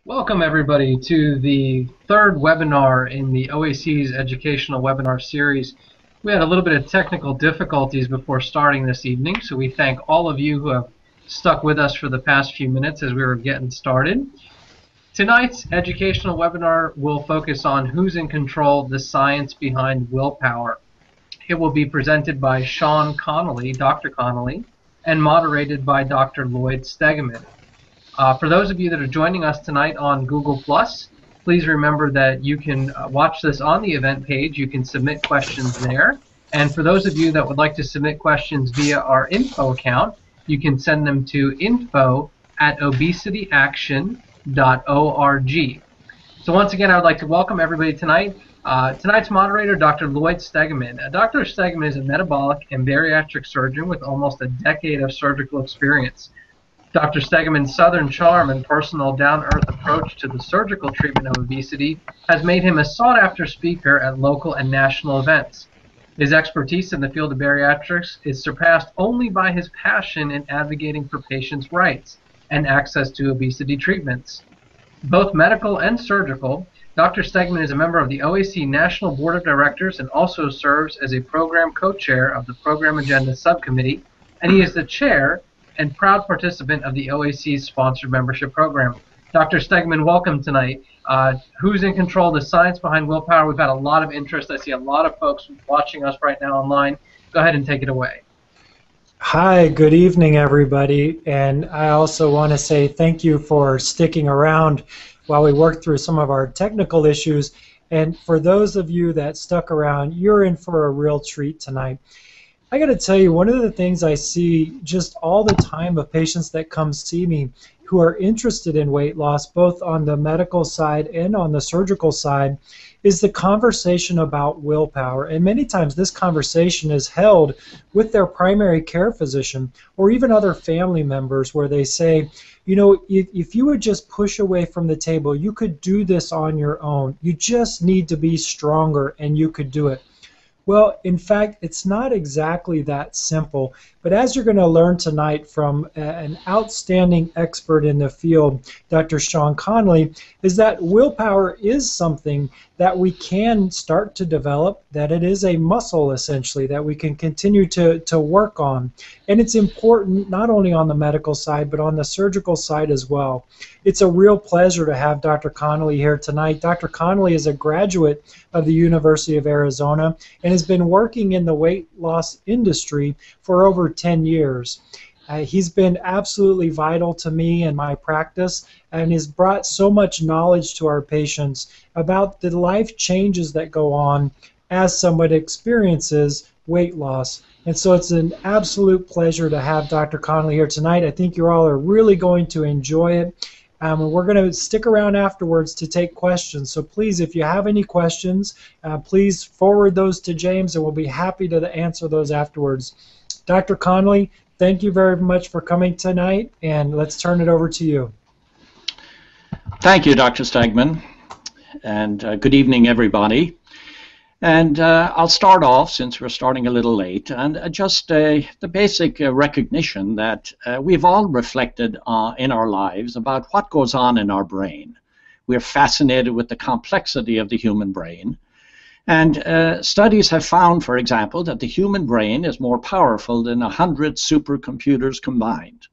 Welcome everybody to the third webinar in the OAC's educational webinar series. We had a little bit of technical difficulties before starting this evening, so we thank all of you who have stuck with us for the past few minutes as we were getting started. Tonight's educational webinar will focus on who's in control, the science behind willpower. It will be presented by Sean Connolly, Dr. Connolly, and moderated by Dr. Lloyd Stegeman. For those of you that are joining us tonight on Google+, please remember that you can watch this on the event page. You can submit questions there. And for those of you that would like to submit questions via our info account, you can send them to info@obesityaction.org. So once again, I would like to welcome everybody tonight. Tonight's moderator, Dr. Lloyd Stegeman. Dr. Stegeman is a metabolic and bariatric surgeon with almost a decade of surgical experience. Dr. Stegeman's southern charm and personal down-earth approach to the surgical treatment of obesity has made him a sought-after speaker at local and national events. His expertise in the field of bariatrics is surpassed only by his passion in advocating for patients' rights and access to obesity treatments. Both medical and surgical, Dr. Stegeman is a member of the OAC National Board of Directors and also serves as a program co-chair of the Program Agenda Subcommittee, and he is the chair and proud participant of the OAC's sponsored membership program. Dr. Stegeman, welcome tonight. Who's in control of the science behind willpower? We've had a lot of interest. I see a lot of folks watching us right now online. Go ahead and take it away. Hi, good evening, everybody. And I also want to say thank you for sticking around while we work through some of our technical issues. And for those of you that stuck around, you're in for a real treat tonight. I got to tell you, one of the things I see just all the time of patients that come see me who are interested in weight loss, both on the medical side and on the surgical side, is the conversation about willpower. And many times this conversation is held with their primary care physician or even other family members where they say, you know, if you would just push away from the table, you could do this on your own. You just need to be stronger and you could do it. Well, in fact, it's not exactly that simple, but as you're going to learn tonight from an outstanding expert in the field, Dr. Sean Connolly, is that willpower is something that we can start to develop, that it is a muscle, essentially, that we can continue to work on. And it's important not only on the medical side, but on the surgical side as well. It's a real pleasure to have Dr. Connolly here tonight. Dr. Connolly is a graduate of the University of Arizona and has been working in the weight loss industry for over 10 years. He's been absolutely vital to me and my practice and has brought so much knowledge to our patients about the life changes that go on as somebody experiences weight loss. And so it's an absolute pleasure to have Dr. Connolly here tonight. I think you all are really going to enjoy it. And we're going to stick around afterwards to take questions. So please, if you have any questions, please forward those to James, and we'll be happy to answer those afterwards. Dr. Connolly, thank you very much for coming tonight, and let's turn it over to you. Thank you, Dr. Stegeman, and good evening, everybody. And I'll start off, since we're starting a little late, and just the basic recognition that we've all reflected in our lives about what goes on in our brain. We're fascinated with the complexity of the human brain. And studies have found, for example, that the human brain is more powerful than 100 supercomputers combined.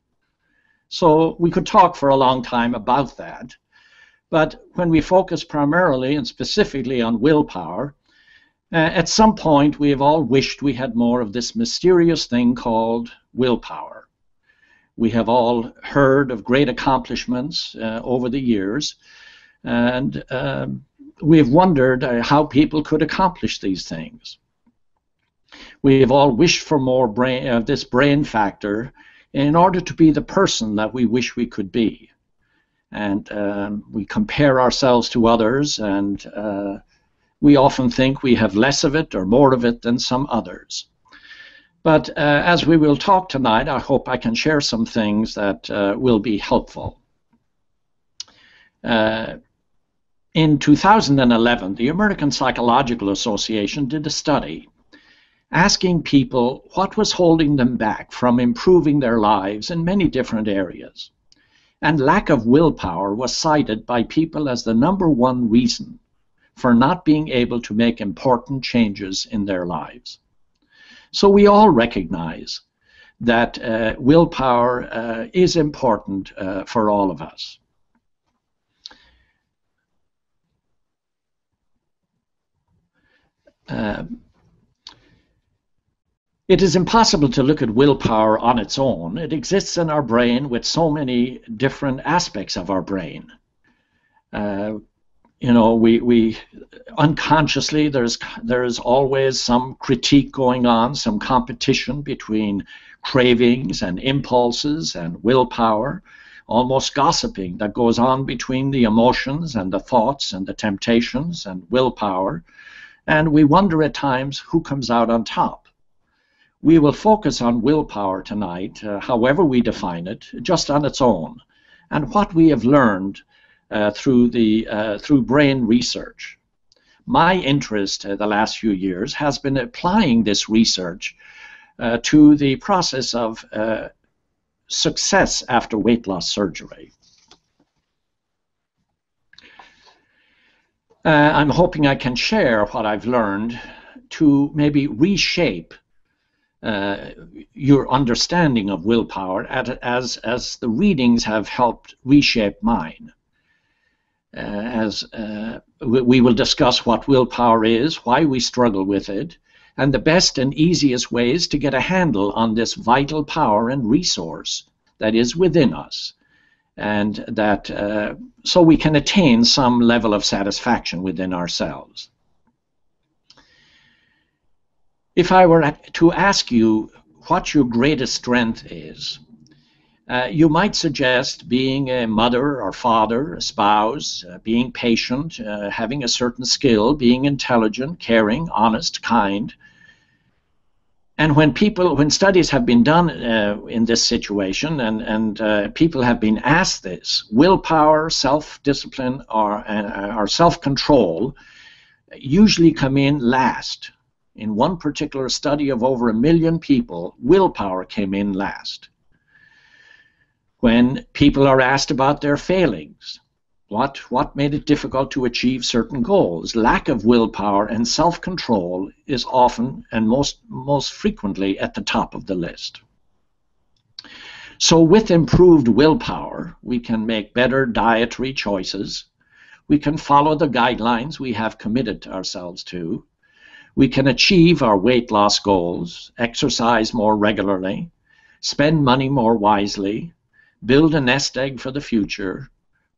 So we could talk for a long time about that. But when we focus primarily and specifically on willpower, at some point, we have all wished we had more of this mysterious thing called willpower. We have all heard of great accomplishments over the years, and we have wondered how people could accomplish these things. We have all wished for more this brain factor in order to be the person that we wish we could be. And we compare ourselves to others, and we often think we have less of it or more of it than some others. But as we will talk tonight, I hope I can share some things that will be helpful. In 2011, the American Psychological Association did a study asking people what was holding them back from improving their lives in many different areas. and lack of willpower was cited by people as the #1 reason for not being able to make important changes in their lives. So we all recognize that willpower is important for all of us. It is impossible to look at willpower on its own. It exists in our brain with so many different aspects of our brain. You know, we unconsciously, there's always some critique going on, some competition between cravings and impulses and willpower, almost gossiping that goes on between the emotions and the thoughts and the temptations and willpower. And we wonder at times who comes out on top. We will focus on willpower tonight, however we define it, just on its own, and what we have learned through brain research. My interest the last few years has been applying this research to the process of success after weight loss surgery. I'm hoping I can share what I've learned to maybe reshape your understanding of willpower as the readings have helped reshape mine. We will discuss what willpower is, why we struggle with it, and the best and easiest ways to get a handle on this vital power and resource that is within us, and that so we can attain some level of satisfaction within ourselves. If I were to ask you what your greatest strength is, you might suggest being a mother or father, a spouse, being patient, having a certain skill, being intelligent, caring, honest, kind. And when studies have been done in this situation, and people have been asked this, willpower, self-discipline, or self-control usually come in last. In one particular study of over 1 million people, willpower came in last. When people are asked about their failings, what made it difficult to achieve certain goals, lack of willpower and self-control is often and most frequently at the top of the list. So with improved willpower, we can make better dietary choices. We can follow the guidelines we have committed ourselves to. We can achieve our weight loss goals, exercise more regularly, spend money more wisely, build a nest egg for the future,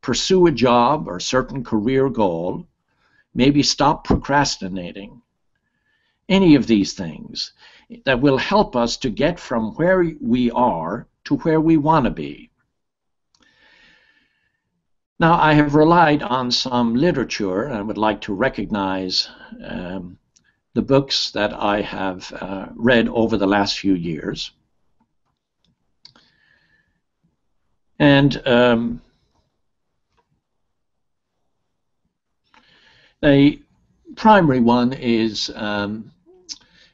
pursue a job or certain career goal, maybe stop procrastinating. Any of these things that will help us to get from where we are to where we want to be. Now, I have relied on some literature and would like to recognize the books that I have read over the last few years. And a primary one is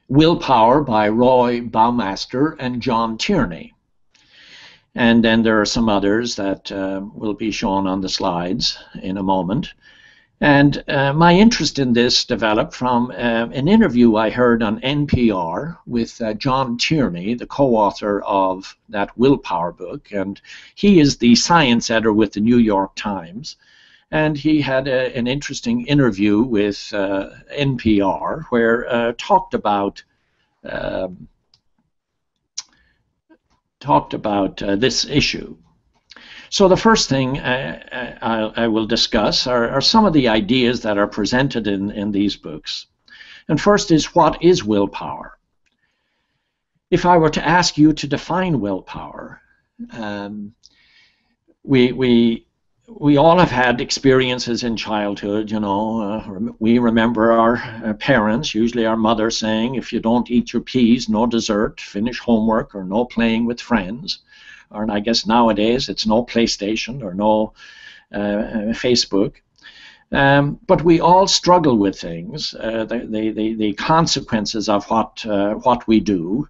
Willpower by Roy Baumeister and John Tierney. And then there are some others that will be shown on the slides in a moment. And my interest in this developed from an interview I heard on NPR with John Tierney, the co-author of that Willpower book. And he is the science editor with the New York Times. And he had an interesting interview with NPR where talked about this issue. So the first thing I will discuss are some of the ideas that are presented in these books. And first is, what is willpower? If I were to ask you to define willpower, we all have had experiences in childhood, you know. We remember our parents, usually our mother, saying, if you don't eat your peas, no dessert, finish homework, or no playing with friends. Or, and I guess nowadays it's no PlayStation or no Facebook. But we all struggle with things, the consequences of what we do.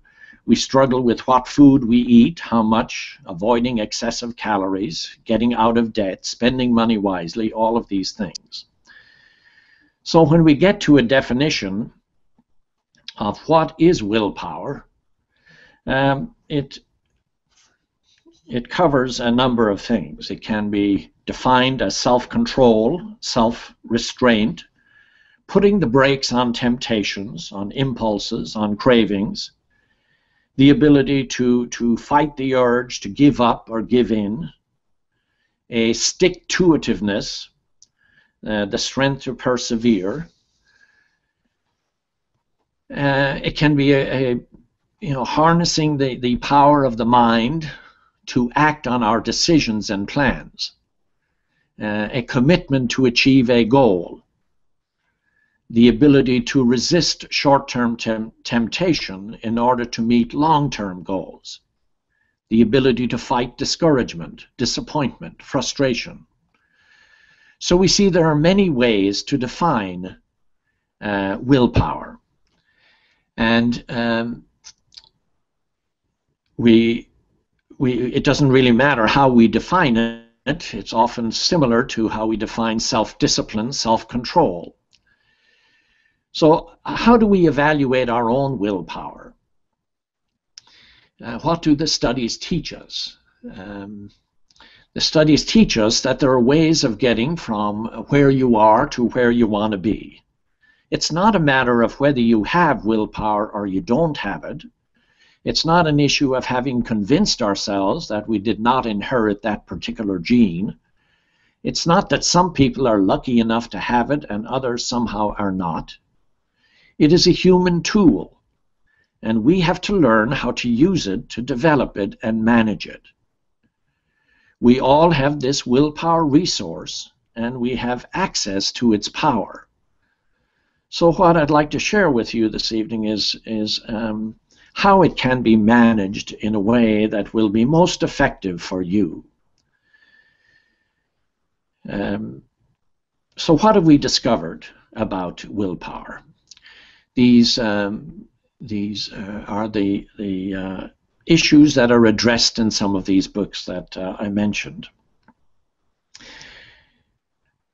We struggle with what food we eat, how much, avoiding excessive calories, getting out of debt, spending money wisely, all of these things. So when we get to a definition of what is willpower, it covers a number of things. It can be defined as self-control, self-restraint, putting the brakes on temptations, on impulses, on cravings, the ability to fight the urge to give up or give in, a stick-to-itiveness, the strength to persevere. It can be harnessing the power of the mind to act on our decisions and plans, a commitment to achieve a goal, the ability to resist short-term temptation in order to meet long-term goals, the ability to fight discouragement, disappointment, frustration. So we see there are many ways to define willpower. And it doesn't really matter how we define it. It's often similar to how we define self-discipline, self-control. So how do we evaluate our own willpower? What do the studies teach us? The studies teach us that there are ways of getting from where you are to where you want to be. It's not a matter of whether you have willpower or you don't have it. It's not an issue of having convinced ourselves that we did not inherit that particular gene. It's not that some people are lucky enough to have it and others somehow are not. It is a human tool, and we have to learn how to use it, to develop it, and manage it. We all have this willpower resource, and we have access to its power. So what I'd like to share with you this evening is how it can be managed in a way that will be most effective for you. So what have we discovered about willpower? These are the issues that are addressed in some of these books that I mentioned.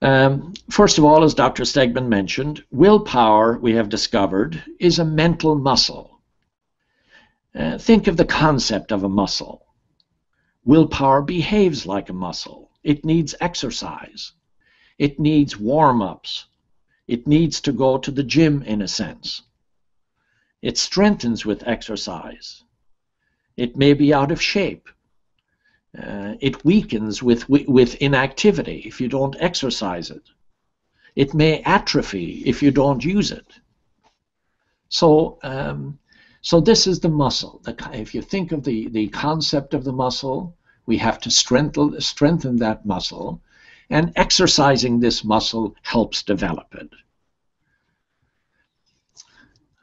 First of all, as Dr. Stegman mentioned, willpower, we have discovered, is a mental muscle. Think of the concept of a muscle. Willpower behaves like a muscle. It needs exercise. It needs warm-ups. It needs to go to the gym, in a sense. It strengthens with exercise. It may be out of shape. It weakens with inactivity if you don't exercise it. It may atrophy if you don't use it. So this is the muscle. If you think of the concept of the muscle, we have to strengthen that muscle, and exercising this muscle helps develop it.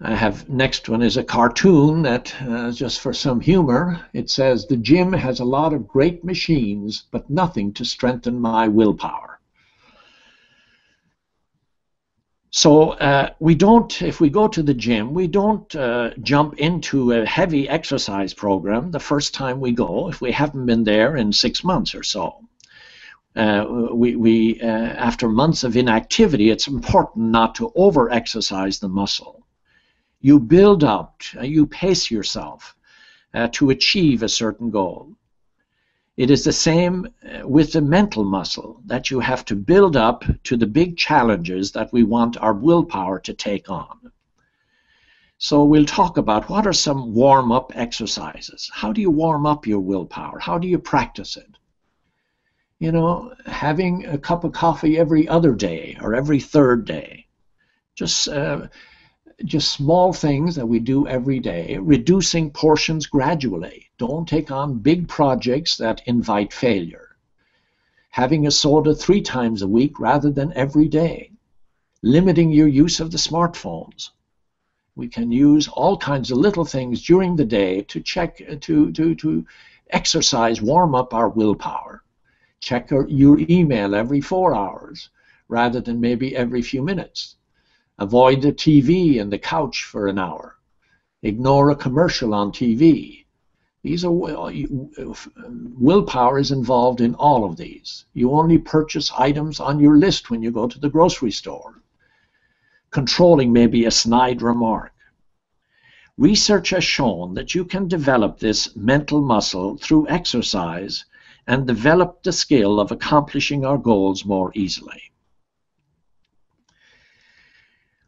I have, next one is a cartoon that, just for some humor, it says, "The gym has a lot of great machines, but nothing to strengthen my willpower." So if we go to the gym, we don't jump into a heavy exercise program the first time we go if we haven't been there in 6 months or so. After months of inactivity, it's important not to over-exercise the muscle. You build up, you pace yourself to achieve a certain goal. It is the same with the mental muscle, that you have to build up to the big challenges that we want our willpower to take on. So we'll talk about what are some warm-up exercises. How do you warm up your willpower? How do you practice it? You know, having a cup of coffee every other day or every third day. Just small things that we do every day, reducing portions gradually. Don't take on big projects that invite failure. Having a soda 3 times a week rather than every day. Limiting your use of the smartphones. We can use all kinds of little things during the day to to exercise, warm up our willpower. Check your email every 4 hours rather than maybe every few minutes. Avoid the TV and the couch for an hour. Ignore a commercial on TV. These are willpower is involved in all of these. You only purchase items on your list when you go to the grocery store. Controlling may be a snide remark. Research has shown that you can develop this mental muscle through exercise and develop the skill of accomplishing our goals more easily.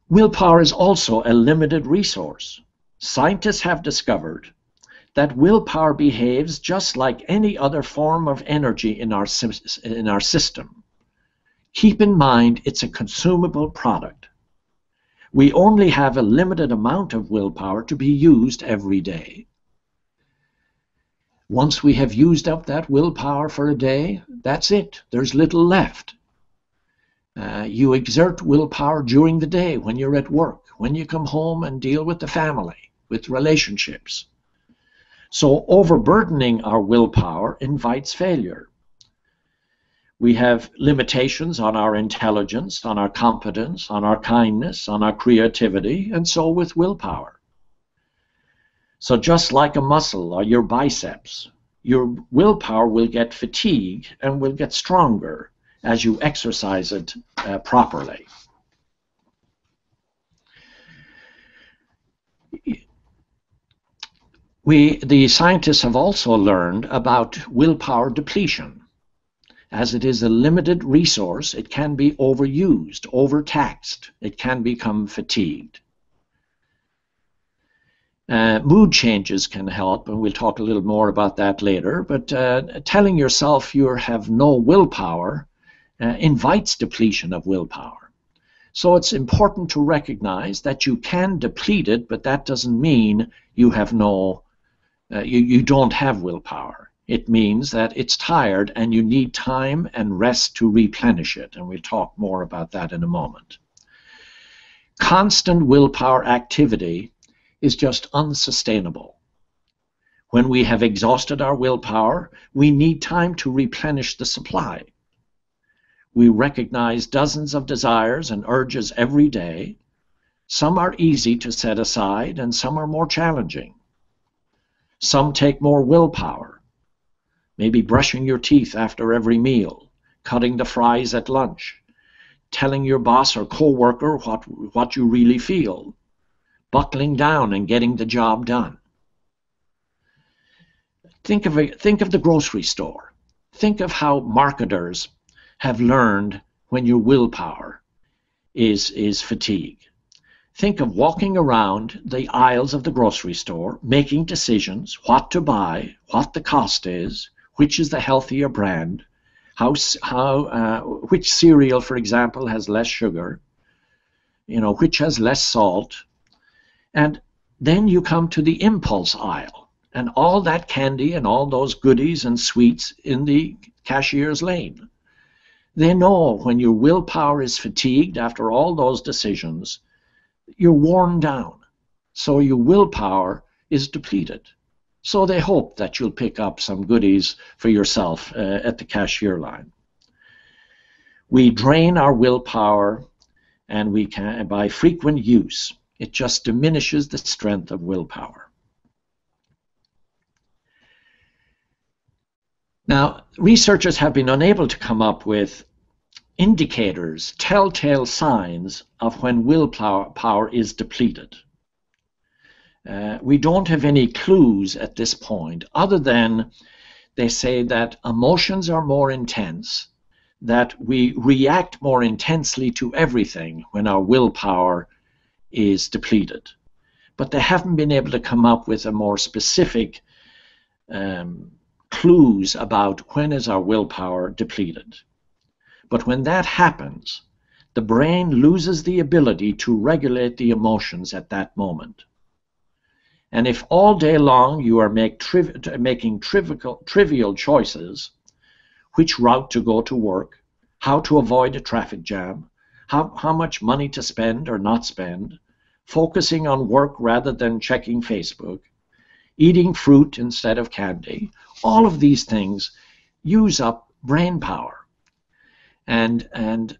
Willpower is also a limited resource. Scientists have discovered that willpower behaves just like any other form of energy in our system. Keep in mind it's a consumable product. We only have a limited amount of willpower to be used every day. Once we have used up that willpower for a day, that's it. There's little left. You exert willpower during the day when you're at work, when you come home and deal with the family, with relationships. So overburdening our willpower invites failure. We have limitations on our intelligence, on our competence, on our kindness, on our creativity, and so with willpower. So just like a muscle or your biceps, your willpower will get fatigued and will get stronger as you exercise it properly. The scientists have also learned about willpower depletion. As it is a limited resource, it can be overused, overtaxed. It can become fatigued. Mood changes can help, and we'll talk a little more about that later, but telling yourself you have no willpower invites depletion of willpower. So it's important to recognize that you can deplete it, but that doesn't mean you have you don't have willpower. It means that it's tired and you need time and rest to replenish it, and we'll talk more about that in a moment. Constant willpower activity is just unsustainable. When we have exhausted our willpower, we need time to replenish the supply. We recognize dozens of desires and urges every day. Some are easy to set aside and some are more challenging. Some take more willpower. Maybe brushing your teeth after every meal, cutting the fries at lunch, telling your boss or coworker what you really feel, buckling down and getting the job done. Think of the grocery store. Think of how marketers have learned when your willpower is fatigue. Think of walking around the aisles of the grocery store, making decisions, what to buy, what the cost is, which is the healthier brand, which cereal, for example, has less sugar, which has less salt. And then you come to the impulse aisle, and all that candy and all those goodies and sweets in the cashier's lane. They know when your willpower is fatigued after all those decisions, you're worn down. So your willpower is depleted. So they hope that you'll pick up some goodies for yourself at the cashier line. We drain our willpower, and we can, by frequent use, it just diminishes the strength of willpower. Now, researchers have been unable to come up with indicators, telltale signs of when willpower is depleted. We don't have any clues at this point, other than they say that emotions are more intense, that we react more intensely to everything when our willpower is depleted. But they haven't been able to come up with a more specific clues about when is our willpower depleted. But when that happens, the brain loses the ability to regulate the emotions at that moment. And if all day long you are making trivial choices, which route to go to work, how to avoid a traffic jam, how much money to spend or not spend, focusing on work rather than checking Facebook, eating fruit instead of candy, all of these things use up brain power. And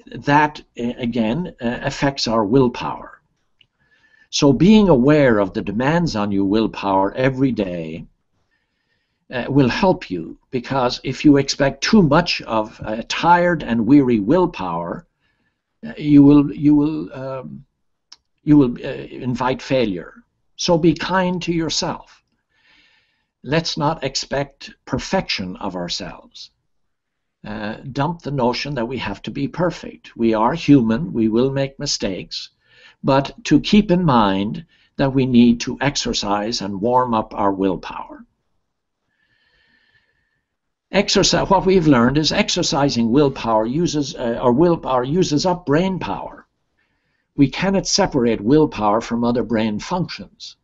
that, again, affects our willpower. So being aware of the demands on your willpower every day will help you, because if you expect too much of tired and weary willpower, you will invite failure. So be kind to yourself. Let's not expect perfection of ourselves. Dump the notion that we have to be perfect. We are human, we will make mistakes, but to keep in mind that we need to exercise and warm up our willpower. Exercise, what we've learned is exercising willpower uses up brain power. We cannot separate willpower from other brain functions.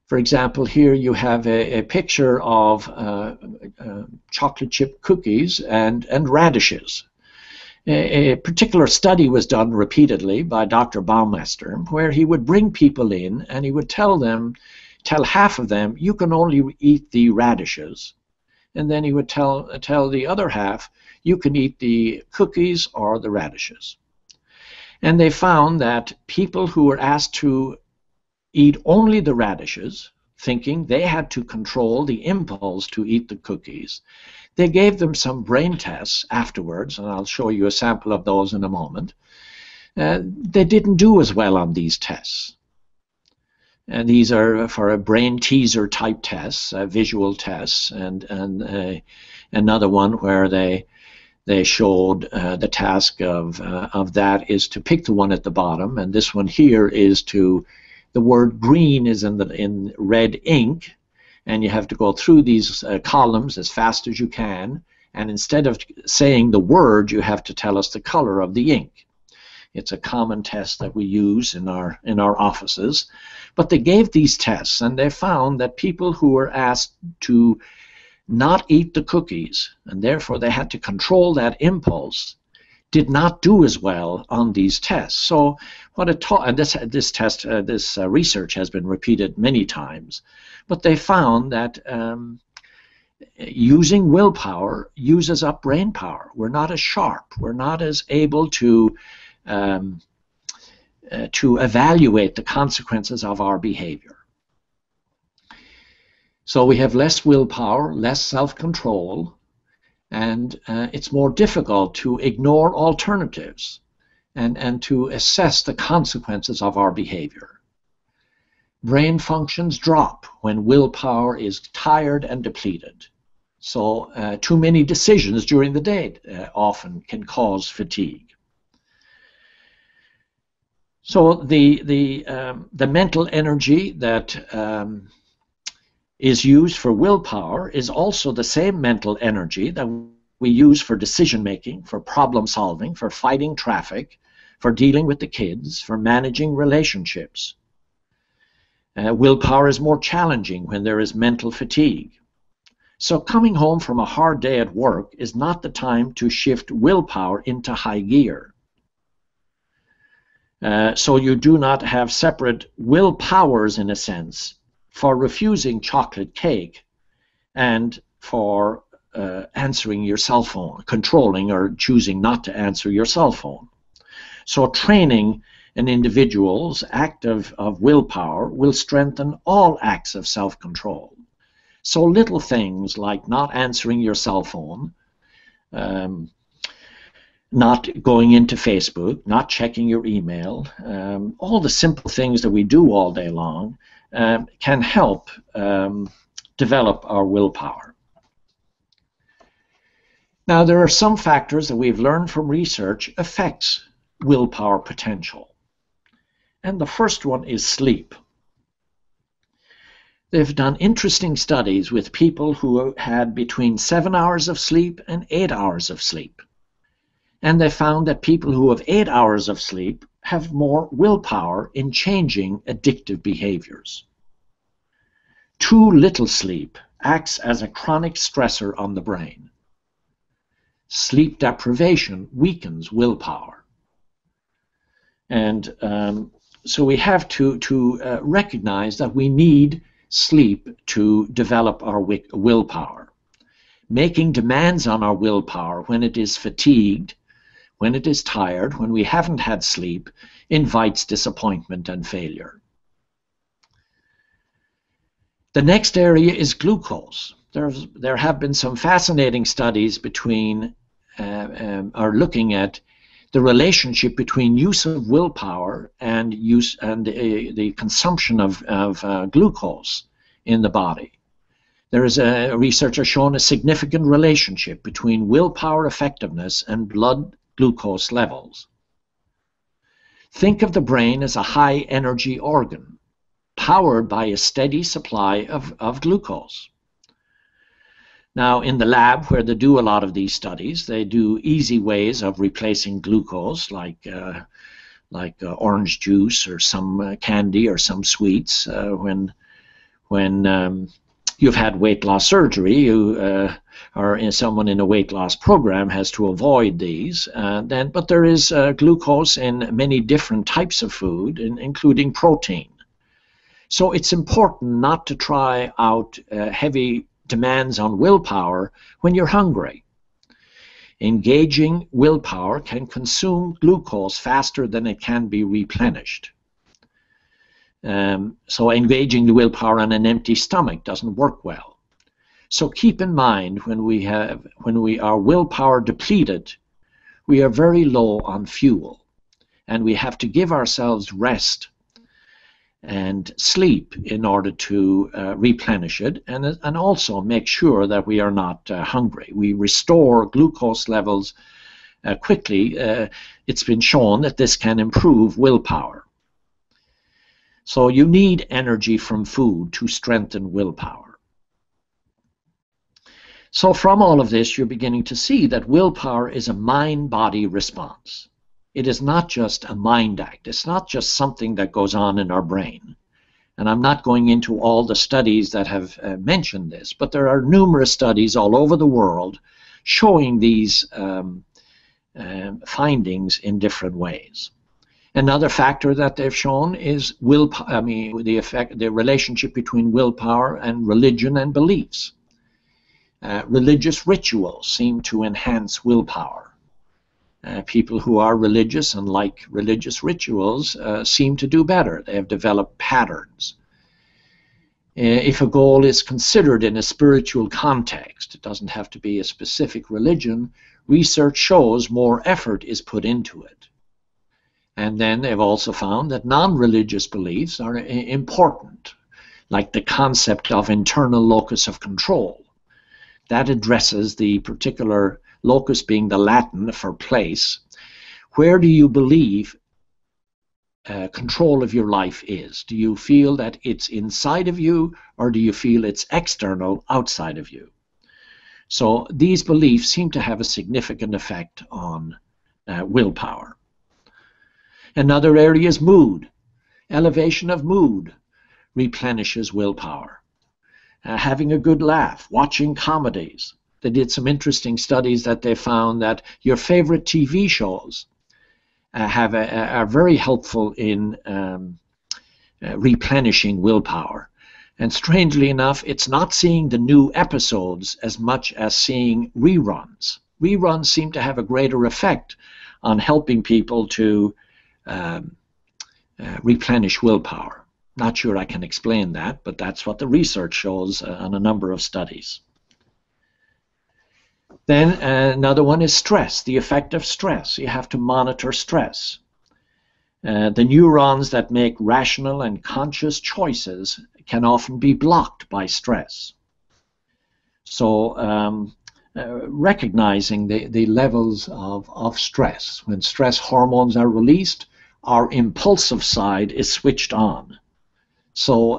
For example, here you have a picture of chocolate chip cookies and radishes. A particular study was done repeatedly by Dr. Baumeister, where he would bring people in and he would tell half of them, you can only eat the radishes. And then he would tell the other half, you can eat the cookies or the radishes. And they found that people who were asked to eat only the radishes, thinking they had to control the impulse to eat the cookies, they gave them some brain tests afterwards, and I'll show you a sample of those in a moment. They didn't do as well on these tests. And these are for a brain teaser type tests, visual tests, and another one where they showed the task of that is to pick the one at the bottom, and this one here is to, the word green is in red ink, and you have to go through these columns as fast as you can, and instead of saying the word, you have to tell us the color of the ink. It's a common test that we use in our offices. But they gave these tests, and they found that people who were asked to not eat the cookies, and therefore they had to control that impulse, did not do as well on these tests. So what it taught, and this research has been repeated many times, but they found that using willpower uses up brain power. We're not as sharp. We're not as able to evaluate the consequences of our behavior. So we have less willpower, less self-control, and it's more difficult to ignore alternatives and to assess the consequences of our behavior. Brain functions drop when willpower is tired and depleted. So too many decisions during the day often can cause fatigue. So the mental energy that is used for willpower is also the same mental energy that we use for decision making, for problem solving, for fighting traffic, for dealing with the kids, for managing relationships. Willpower is more challenging when there is mental fatigue. So coming home from a hard day at work is not the time to shift willpower into high gear. So you do not have separate willpowers, in a sense, for refusing chocolate cake and for answering your cell phone, controlling or choosing not to answer your cell phone. So training an individual's act of willpower will strengthen all acts of self-control. So little things like not answering your cell phone, not going into Facebook, not checking your email, all the simple things that we do all day long can help develop our willpower. Now, there are some factors that we've learned from research affects willpower potential. And the first one is sleep. They've done interesting studies with people who had between 7 hours of sleep and 8 hours of sleep. And they found that people who have 8 hours of sleep have more willpower in changing addictive behaviors. Too little sleep acts as a chronic stressor on the brain. Sleep deprivation weakens willpower. And so we have to recognize that we need sleep to develop our willpower. Making demands on our willpower when it is fatigued, when it is tired, when we haven't had sleep, invites disappointment and failure. The next area is glucose. There have been some fascinating studies between, or looking at the relationship between use of willpower and the consumption of glucose in the body. There is a researcher shown a significant relationship between willpower effectiveness and blood glucose levels. Think of the brain as a high energy organ, powered by a steady supply of glucose. Now, in the lab where they do a lot of these studies, they do easy ways of replacing glucose, like orange juice or some candy or some sweets. When you've had weight loss surgery, or someone in a weight loss program has to avoid these. But there is glucose in many different types of food, including protein. So it's important not to try out heavy demands on willpower when you're hungry. Engaging willpower can consume glucose faster than it can be replenished. So engaging the willpower on an empty stomach doesn't work well. So keep in mind, when we are willpower depleted, we are very low on fuel, and we have to give ourselves rest and sleep in order to replenish it, and also make sure that we are not hungry. We restore glucose levels quickly. It's been shown that this can improve willpower. So you need energy from food to strengthen willpower. So from all of this, you're beginning to see that willpower is a mind-body response. It is not just a mind act. It's not just something that goes on in our brain. And I'm not going into all the studies that have mentioned this, but there are numerous studies all over the world showing these findings in different ways. Another factor that they've shown is the relationship between willpower and religion and beliefs. Religious rituals seem to enhance willpower. People who are religious and like religious rituals seem to do better. They have developed patterns. If a goal is considered in a spiritual context, it doesn't have to be a specific religion, research shows more effort is put into it. And then they've also found that non-religious beliefs are important, like the concept of internal locus of control. That addresses the particular locus being the Latin for place. Where do you believe control of your life is? Do you feel that it's inside of you, or do you feel it's external, outside of you? So these beliefs seem to have a significant effect on willpower. Another area is mood. Elevation of mood replenishes willpower. Having a good laugh, watching comedies. They did some interesting studies that they found that your favorite TV shows are very helpful in replenishing willpower. And strangely enough, it's not seeing the new episodes as much as seeing reruns. Reruns seem to have a greater effect on helping people to replenish willpower. Not sure I can explain that, but that's what the research shows on a number of studies. Then another one is stress, the effect of stress. You have to monitor stress. The neurons that make rational and conscious choices can often be blocked by stress. So recognizing the levels of stress. When stress hormones are released, our impulsive side is switched on. So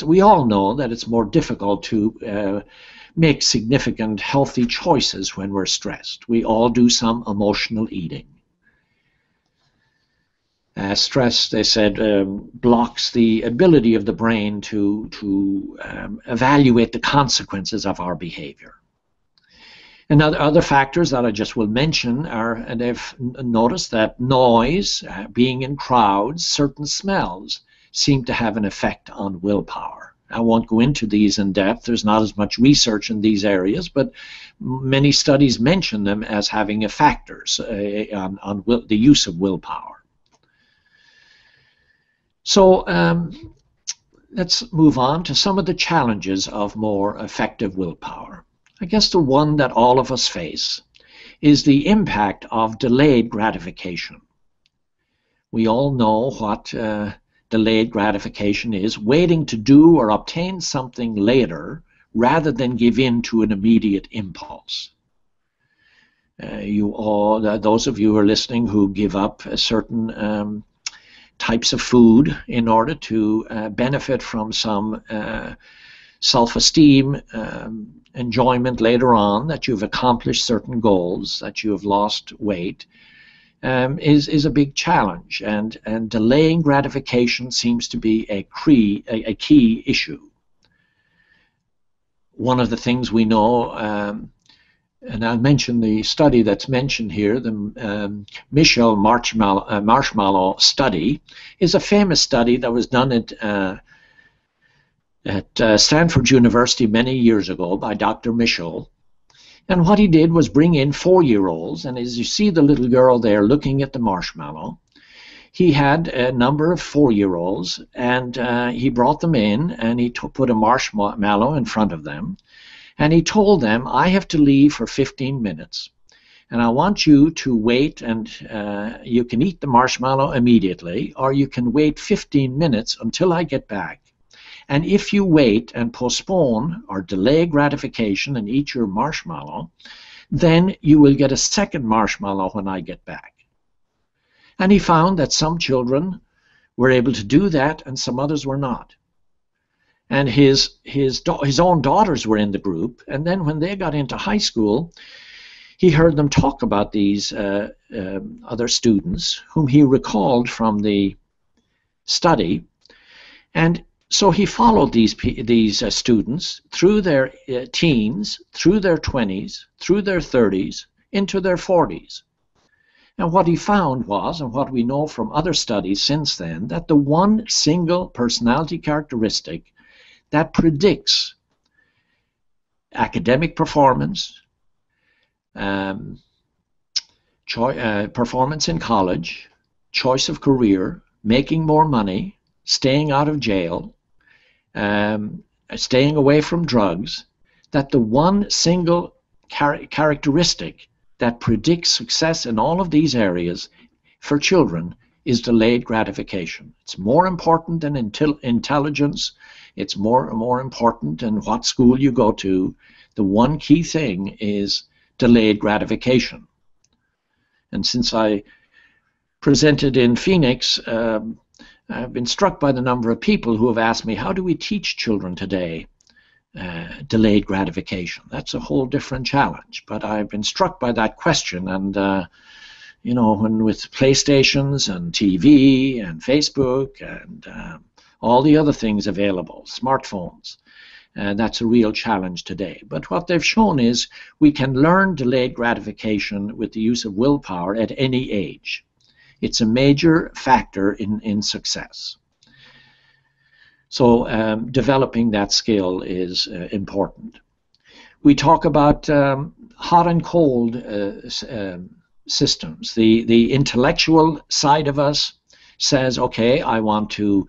we all know that it's more difficult to make significant healthy choices when we're stressed. We all do some emotional eating. Stress, they said, blocks the ability of the brain to evaluate the consequences of our behavior. And other factors that I just will mention are, and they've noticed that noise, being in crowds, certain smells seem to have an effect on willpower. I won't go into these in depth. There's not as much research in these areas, but many studies mention them as having factors on the use of willpower. So let's move on to some of the challenges of more effective willpower. I guess the one that all of us face is the impact of delayed gratification. We all know what delayed gratification is: waiting to do or obtain something later rather than give in to an immediate impulse. Those of you who are listening who give up certain types of food in order to benefit from some self-esteem, enjoyment later on, that you've accomplished certain goals, that you have lost weight, is a big challenge, and delaying gratification seems to be a key issue. One of the things we know, and I'll mention the study that's mentioned here, the Michel marshmallow study, is a famous study that was done at Stanford University many years ago by Dr. Michel. And what he did was bring in 4-year-olds, and as you see the little girl there looking at the marshmallow, he had a number of 4-year-olds, and he brought them in, and he put a marshmallow in front of them, and he told them, I have to leave for 15 minutes, and I want you to wait, and you can eat the marshmallow immediately, or you can wait 15 minutes until I get back. And if you wait and postpone or delay gratification and eat your marshmallow, then you will get a second marshmallow when I get back. And he found that some children were able to do that and some others were not. And his own daughters were in the group, and then when they got into high school, he heard them talk about these other students whom he recalled from the study, and so he followed these students through their teens, through their 20s, through their 30s, into their 40s. And what he found was, and what we know from other studies since then, that the one single personality characteristic that predicts academic performance, performance in college, choice of career, making more money, staying out of jail, staying away from drugs, that the one single characteristic that predicts success in all of these areas for children is delayed gratification. It's more important than intelligence. It's more important than what school you go to. The one key thing is delayed gratification. And since I presented in Phoenix, I've been struck by the number of people who have asked me, how do we teach children today delayed gratification? That's a whole different challenge. But I've been struck by that question, and you know, when with PlayStations and TV and Facebook and all the other things available, smartphones, that's a real challenge today. But what they've shown is we can learn delayed gratification with the use of willpower at any age. It's a major factor in success. So developing that skill is important. We talk about hot and cold systems. The intellectual side of us says, okay, I want to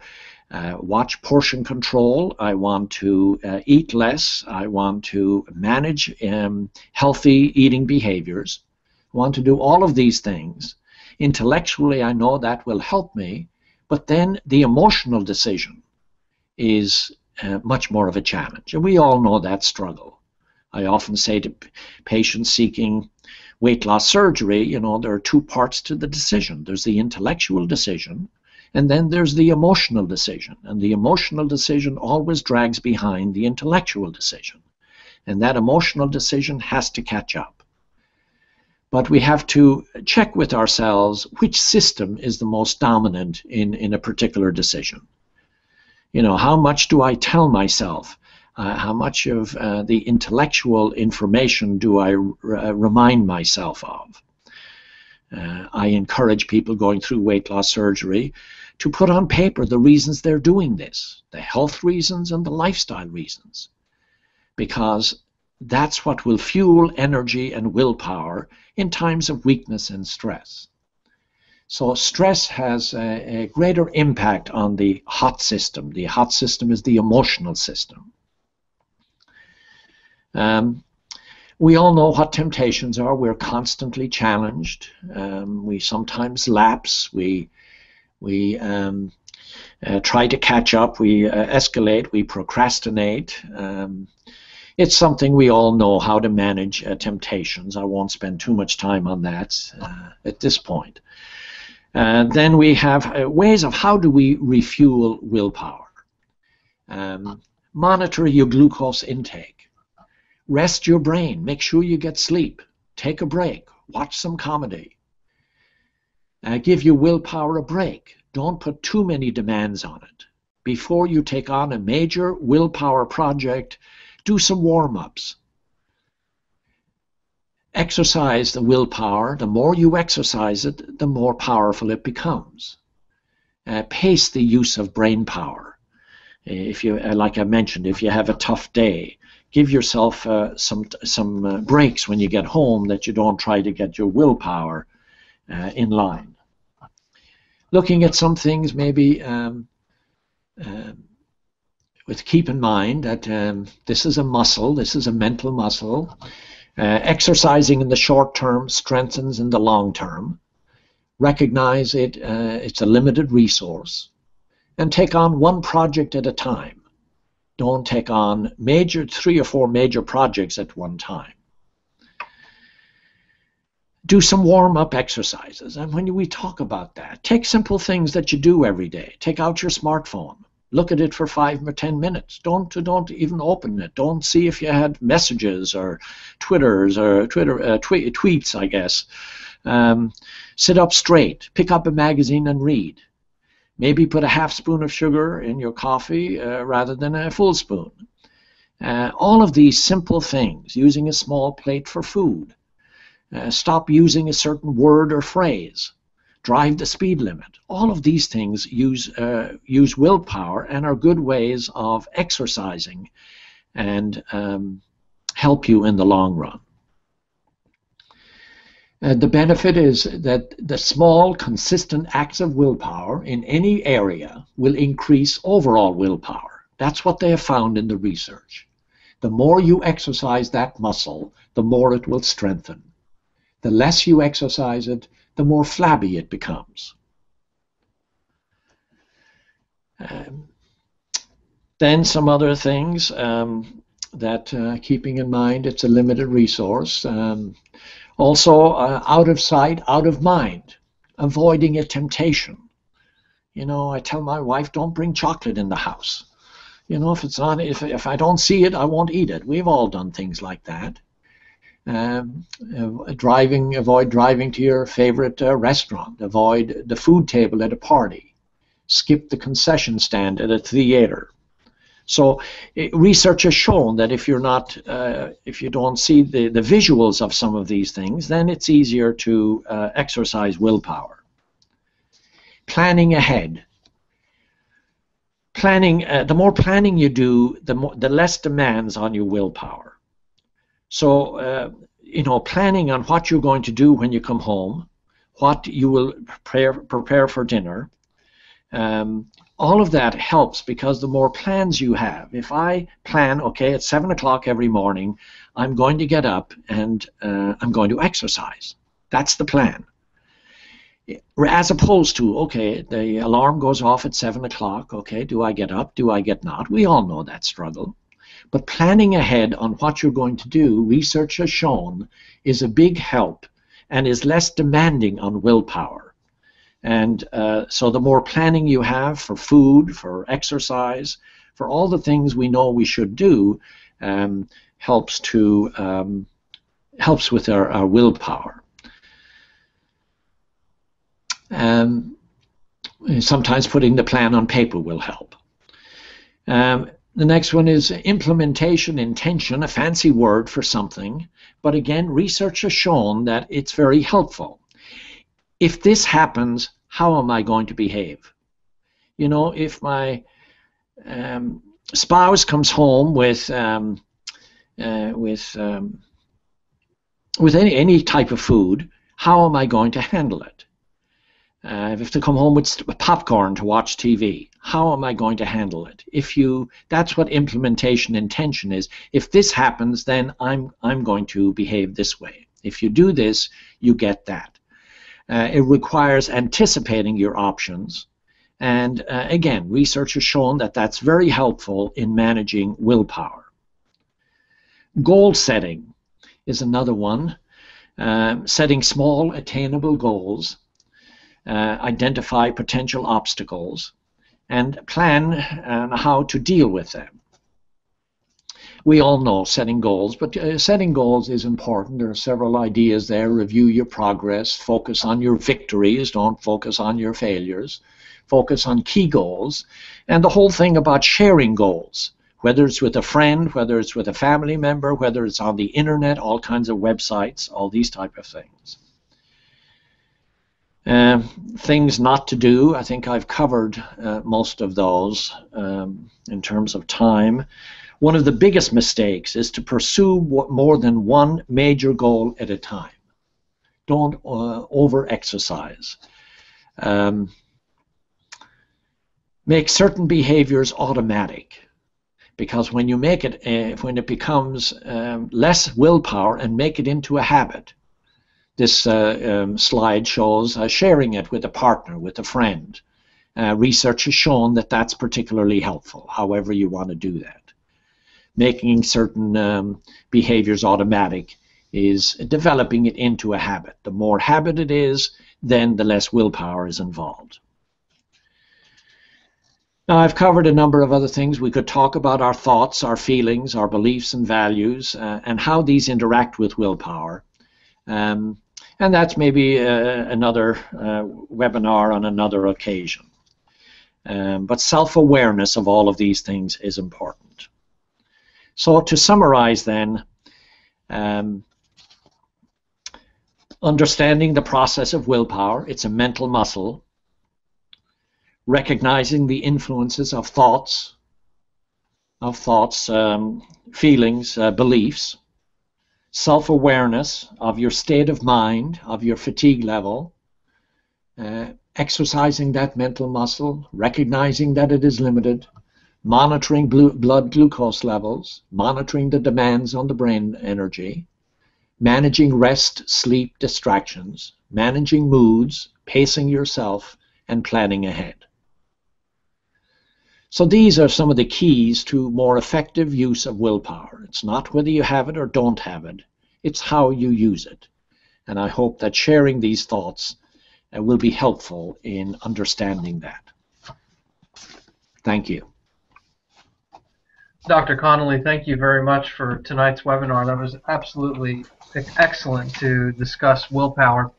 watch portion control, I want to eat less, I want to manage healthy eating behaviors, I want to do all of these things. Intellectually, I know that will help me, but then the emotional decision is much more of a challenge. And we all know that struggle. I often say to patients seeking weight loss surgery, you know, there are two parts to the decision. There's the intellectual decision, and then there's the emotional decision. And the emotional decision always drags behind the intellectual decision. And that emotional decision has to catch up. But we have to check with ourselves which system is the most dominant in a particular decision. You know, how much do I tell myself? How much of the intellectual information do I remind myself of? I encourage people going through weight loss surgery to put on paper the reasons they're doing this, the health reasons and the lifestyle reasons, because that's what will fuel energy and willpower in times of weakness and stress. So stress has a greater impact on the hot system. The hot system is the emotional system. We all know what temptations are. We're constantly challenged. We sometimes lapse. We try to catch up. We escalate. We procrastinate. It's something we all know how to manage temptations. I won't spend too much time on that at this point. Then we have ways of how do we refuel willpower. Monitor your glucose intake. Rest your brain. Make sure you get sleep. Take a break. Watch some comedy. Give your willpower a break. Don't put too many demands on it. Before you take on a major willpower project, do some warm-ups. Exercise the willpower. The more you exercise it, the more powerful it becomes. Pace the use of brain power. If you, like I mentioned, if you have a tough day, give yourself some breaks when you get home, that you don't try to get your willpower in line. Looking at some things, maybe with keep in mind that this is a muscle, this is a mental muscle. Exercising in the short term strengthens in the long term. Recognize it, it's a limited resource, and take on one project at a time. Don't take on 3 or 4 major projects at one time. Do some warm-up exercises. And when we talk about that, take simple things that you do every day. Take out your smartphone. Look at it for 5 or 10 minutes. Don't even open it. Don't see if you had messages or tweets, I guess. Sit up straight. Pick up a magazine and read. Maybe put a half spoon of sugar in your coffee rather than a full spoon. All of these simple things, using a small plate for food. Stop using a certain word or phrase. Drive the speed limit. All of these things use willpower and are good ways of exercising and help you in the long run. The benefit is that the small, consistent acts of willpower in any area will increase overall willpower. That's what they have found in the research. The more you exercise that muscle, the more it will strengthen. The less you exercise it, the more flabby it becomes. Then some other things that keeping in mind it's a limited resource. Also, out of sight, out of mind, avoiding a temptation. You know, I tell my wife, don't bring chocolate in the house. You know, if I don't see it, I won't eat it. We've all done things like that. Avoid driving to your favorite restaurant. Avoid the food table at a party. Skip the concession stand at a theater. So research has shown that if you don't see the visuals of some of these things, then it's easier to exercise willpower. Planning ahead. The more planning you do, the less demands on your willpower. So planning on what you're going to do when you come home, what you will prepare for dinner. All of that helps because the more plans you have. If I plan, okay, at 7 o'clock every morning, I'm going to get up and I'm going to exercise. That's the plan. As opposed to, okay, the alarm goes off at 7 o'clock, okay, do I get up, do I get not? We all know that struggle. But planning ahead on what you're going to do, research has shown, is a big help and is less demanding on willpower. And so the more planning you have for food, for exercise, for all the things we know we should do, helps with our willpower. Sometimes putting the plan on paper will help. The next one is implementation, intention, a fancy word for something. But again, research has shown that it's very helpful. If this happens, how am I going to behave? You know, if my spouse comes home with any type of food, how am I going to handle it? If I have to come home with popcorn to watch TV, how am I going to handle it? That's what implementation intention is. If this happens, then I'm going to behave this way. If you do this, you get that. It requires anticipating your options. And again, research has shown that that's very helpful in managing willpower. Goal setting is another one. Setting small, attainable goals, identify potential obstacles, and plan how to deal with them. We all know setting goals, but setting goals is important. There are several ideas there. Review your progress, focus on your victories, don't focus on your failures, focus on key goals, and the whole thing about sharing goals, whether it's with a friend, whether it's with a family member, whether it's on the internet, all kinds of websites, all these type of things. Things not to do, I think I've covered most of those in terms of time. One of the biggest mistakes is to pursue more than one major goal at a time. Don't over-exercise. Make certain behaviors automatic, because when you make it, when it becomes less willpower and make it into a habit, this slide shows sharing it with a partner, with a friend. Research has shown that that's particularly helpful, however you want to do that. Making certain behaviors automatic is developing it into a habit. The more habit it is, then the less willpower is involved. Now, I've covered a number of other things. We could talk about our thoughts, our feelings, our beliefs and values, and how these interact with willpower. And that's maybe another webinar on another occasion. But self-awareness of all of these things is important. So to summarize then, understanding the process of willpower, it's a mental muscle. Recognizing the influences of thoughts, feelings, beliefs. Self-awareness of your state of mind, of your fatigue level. Exercising that mental muscle, recognizing that it is limited. Monitoring blood glucose levels, monitoring the demands on the brain energy, managing rest, sleep, distractions, managing moods, pacing yourself, and planning ahead. So these are some of the keys to more effective use of willpower. It's not whether you have it or don't have it, it's how you use it. And I hope that sharing these thoughts will be helpful in understanding that. Thank you. Dr. Connolly, thank you very much for tonight's webinar. That was absolutely excellent to discuss willpower.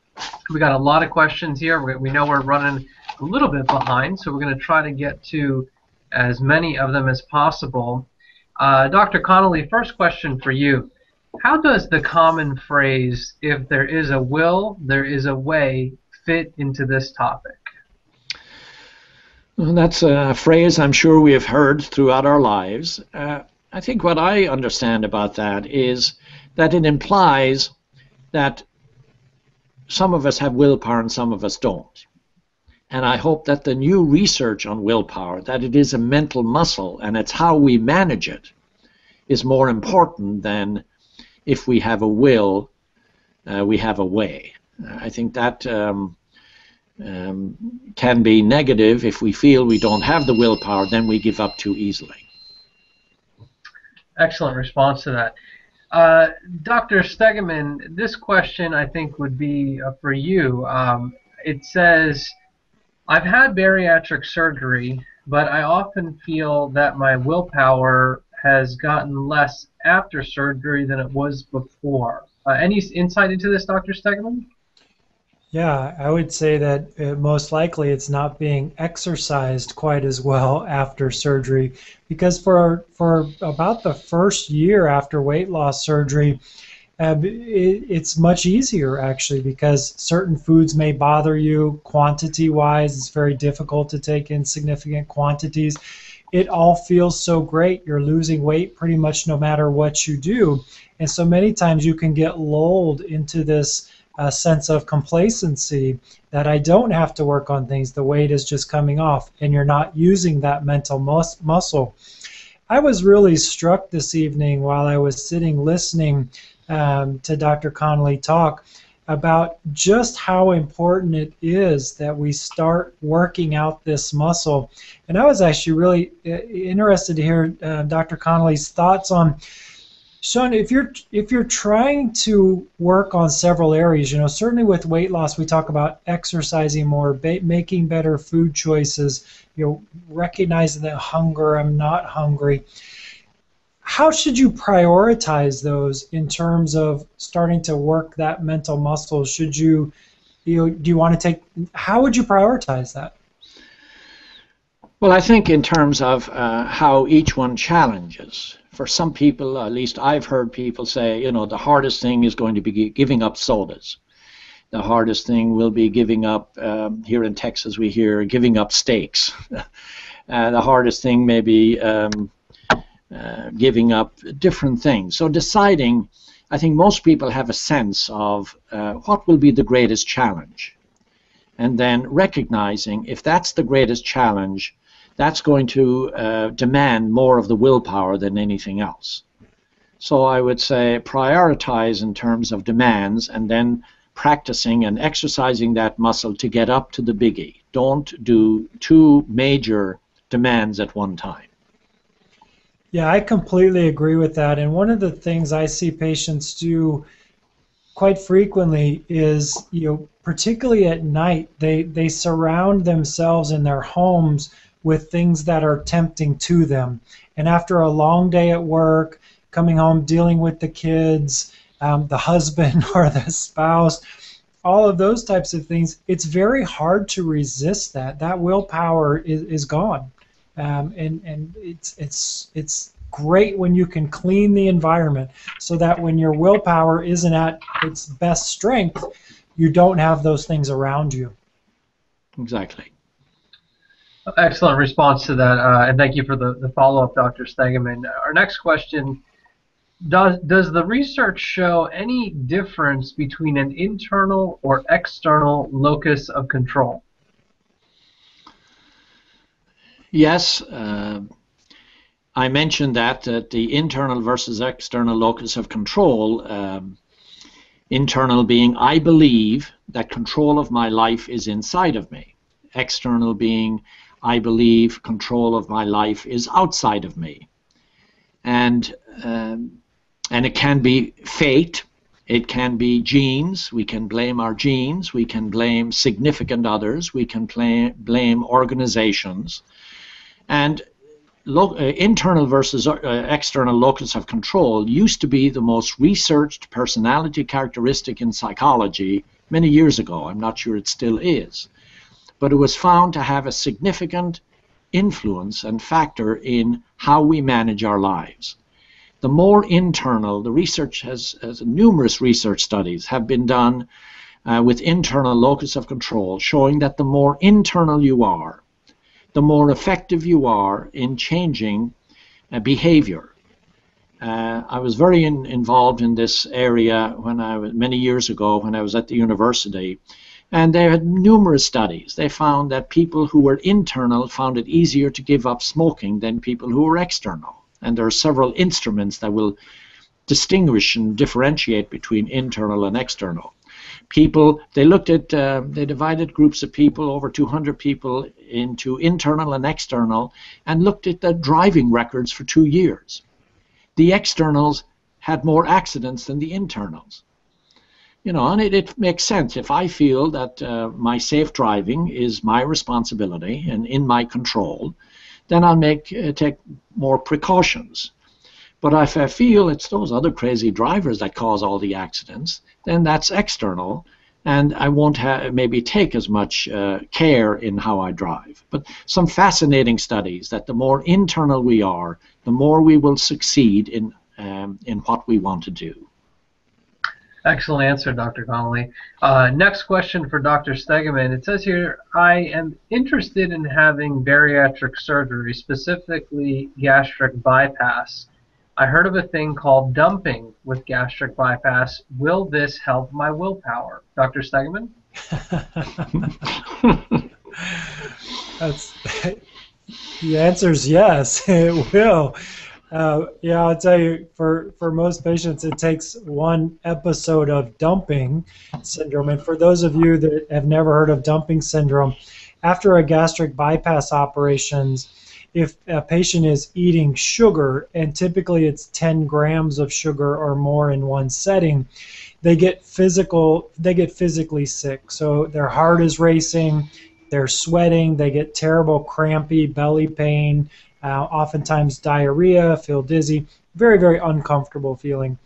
We got a lot of questions here. We know we're running a little bit behind, so we're going to try to get to as many of them as possible. Dr. Connolly, first question for you. How does the common phrase, if there is a will, there is a way, fit into this topic? Well, that's a phrase I'm sure we have heard throughout our lives. I think what I understand about that is that it implies that some of us have willpower and some of us don't. And I hope that the new research on willpower, that it is a mental muscle and it's how we manage it, is more important than if we have a will, we have a way. I think that can be negative. If we feel we don't have the willpower, then we give up too easily. Excellent response to that. Dr. Stegeman, this question I think would be for you. It says, I've had bariatric surgery, but I often feel that my willpower has gotten less after surgery than it was before. Any insight into this, Dr. Stegeman? Yeah, I would say that most likely it's not being exercised quite as well after surgery, because for about the first year after weight loss surgery, it's much easier actually, because certain foods may bother you quantity-wise. It's very difficult to take in significant quantities. It all feels so great. You're losing weight pretty much no matter what you do. And so many times you can get lulled into this sense of complacency that I don't have to work on things. The weight is just coming off, and you're not using that mental muscle. I was really struck this evening while I was sitting listening to Dr. Connolly talk about just how important it is that we start working out this muscle. And I was actually really interested to hear Dr. Connolly's thoughts on, Sean, if you're trying to work on several areas, certainly with weight loss, we talk about exercising more, making better food choices, recognizing that hunger, I'm not hungry. How should you prioritize those in terms of starting to work that mental muscle? Should do you want to how would you prioritize that? Well, I think in terms of how each one challenges. For some people, at least I've heard people say, the hardest thing is going to be giving up sodas. The hardest thing will be giving up, here in Texas we hear, giving up steaks. The hardest thing may be giving up different things. So deciding, I think most people have a sense of what will be the greatest challenge. And then recognizing if that's the greatest challenge, that's going to demand more of the willpower than anything else. So I would say prioritize in terms of demands, and then practicing and exercising that muscle to get up to the biggie. Don't do two major demands at one time. Yeah, I completely agree with that. And one of the things I see patients do quite frequently is, particularly at night, they surround themselves in their homes with things that are tempting to them. And after a long day at work, coming home, dealing with the kids, the husband or the spouse, all of those types of things, it's very hard to resist that. That willpower is gone. And it's great when you can clean the environment so that when your willpower isn't at its best strength, you don't have those things around you. Exactly. Excellent response to that, and thank you for the follow-up, Dr. Stegeman. Our next question, does the research show any difference between an internal or external locus of control? Yes, I mentioned that the internal versus external locus of control, internal being I believe that control of my life is inside of me, external being I believe control of my life is outside of me. And it can be fate, it can be genes, we can blame our genes, we can blame significant others, we can blame organizations. And internal versus external locus of control used to be the most researched personality characteristic in psychology many years ago. I'm not sure it still is. But it was found to have a significant influence and factor in how we manage our lives. The more internal, the research has numerous research studies have been done with internal locus of control, showing that the more internal you are, the more effective you are in changing behavior. I was very involved in this area many years ago when I was at the university. And they had numerous studies. They found that people who were internal found it easier to give up smoking than people who were external. And there are several instruments that will distinguish and differentiate between internal and external. They divided groups of people, over 200 people, into internal and external, and looked at their driving records for 2 years. The externals had more accidents than the internals. And it makes sense. If I feel that my safe driving is my responsibility and in my control, then I'll take more precautions. But if I feel it's those other crazy drivers that cause all the accidents, then that's external, and I won't maybe take as much care in how I drive. But some fascinating studies that the more internal we are, the more we will succeed in what we want to do. Excellent answer, Dr. Connolly. Next question for Dr. Stegeman. It says here, I am interested in having bariatric surgery, specifically gastric bypass. I heard of a thing called dumping with gastric bypass. Will this help my willpower? Dr. Stegeman? That's, the answer is yes, it will. Yeah, I'll tell you, for most patients, it takes one episode of dumping syndrome. And for those of you that have never heard of dumping syndrome, after a gastric bypass operations, if a patient is eating sugar, and typically it's 10 grams of sugar or more in one setting, they get physically sick. So their heart is racing, they're sweating, they get terrible crampy belly pain, oftentimes diarrhea, feel dizzy, very, very uncomfortable feeling.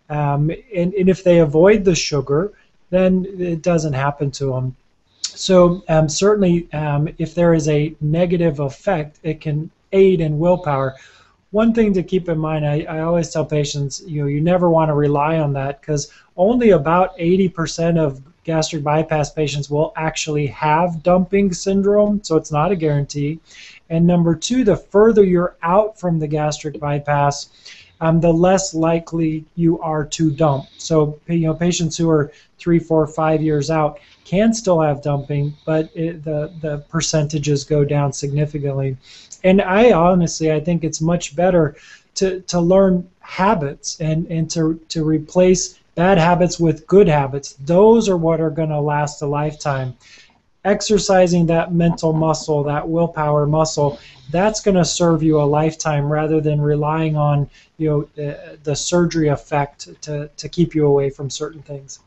And if they avoid the sugar, then it doesn't happen to them. So certainly if there is a negative effect, it can aid in willpower. One thing to keep in mind, I always tell patients, you never want to rely on that, because only about 80% of gastric bypass patients will actually have dumping syndrome, so it's not a guarantee. And number two, the further you're out from the gastric bypass, the less likely you are to dump. So patients who are 3, 4, 5 years out can still have dumping, but the percentages go down significantly. And I think it's much better to learn habits and to replace bad habits with good habits. Those are what are going to last a lifetime. Exercising that mental muscle, that willpower muscle, that's going to serve you a lifetime, rather than relying on the surgery effect to keep you away from certain things.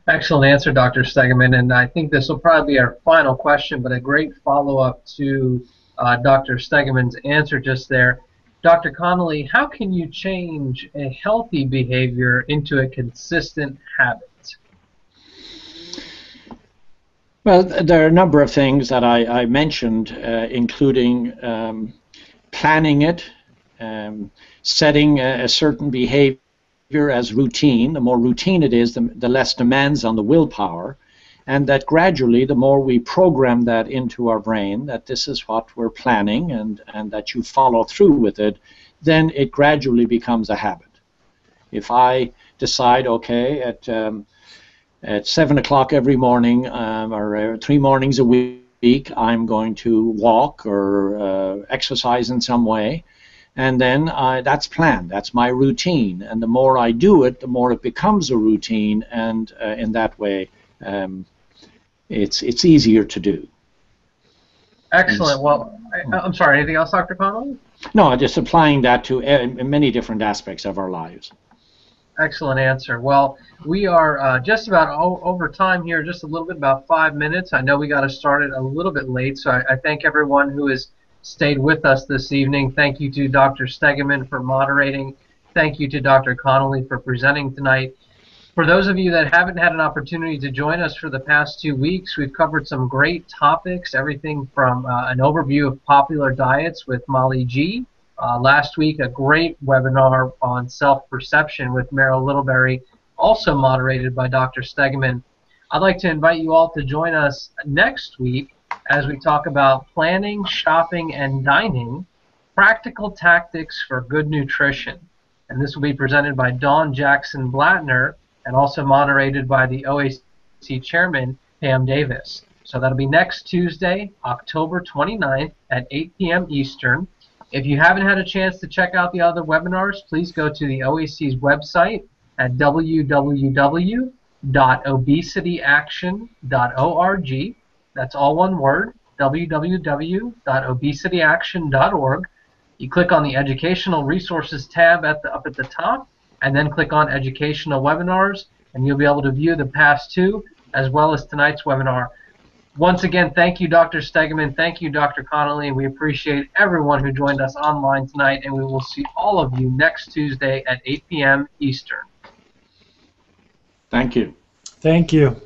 Excellent answer, Dr. Stegeman, and I think this will probably be our final question, but a great follow-up to Dr. Stegeman's answer just there. Dr. Connolly, how can you change a healthy behavior into a consistent habit? Well, there are a number of things that I mentioned, including planning it, setting a certain behavior as routine. The more routine it is, the less demands on the willpower, and that gradually, the more we program that into our brain, that this is what we're planning, and that you follow through with it, then it gradually becomes a habit. If I decide, okay, at 7 o'clock every morning, or 3 mornings a week, I'm going to walk or exercise in some way, and then that's planned. That's my routine. And the more I do it, the more it becomes a routine, and in that way, it's easier to do. Excellent. Well, I'm sorry, anything else, Dr. Connolly? No, just applying that to many different aspects of our lives. Excellent answer. Well, we are just about over time here, just a little bit, about 5 minutes. I know we got to start it a little bit late, so I thank everyone who has stayed with us this evening. Thank you to Dr. Stegeman for moderating. Thank you to Dr. Connolly for presenting tonight. For those of you that haven't had an opportunity to join us for the past 2 weeks, we've covered some great topics, everything from an overview of popular diets with Molly G. Last week, a great webinar on self-perception with Meryl Littleberry, also moderated by Dr. Stegeman. I'd like to invite you all to join us next week as we talk about planning, shopping, and dining, practical tactics for good nutrition. And this will be presented by Dawn Jackson Blattner and also moderated by the OAC chairman, Pam Davis. So that'll be next Tuesday, October 29th at 8 p.m. Eastern. If you haven't had a chance to check out the other webinars, please go to the OAC's website at www.obesityaction.org. That's all one word, www.obesityaction.org. You click on the Educational Resources tab up at the top, and then click on Educational Webinars, and you'll be able to view the past 2 as well as tonight's webinar. Once again, thank you, Dr. Stegeman. Thank you, Dr. Connolly. We appreciate everyone who joined us online tonight, and we will see all of you next Tuesday at 8 p.m. Eastern. Thank you. Thank you.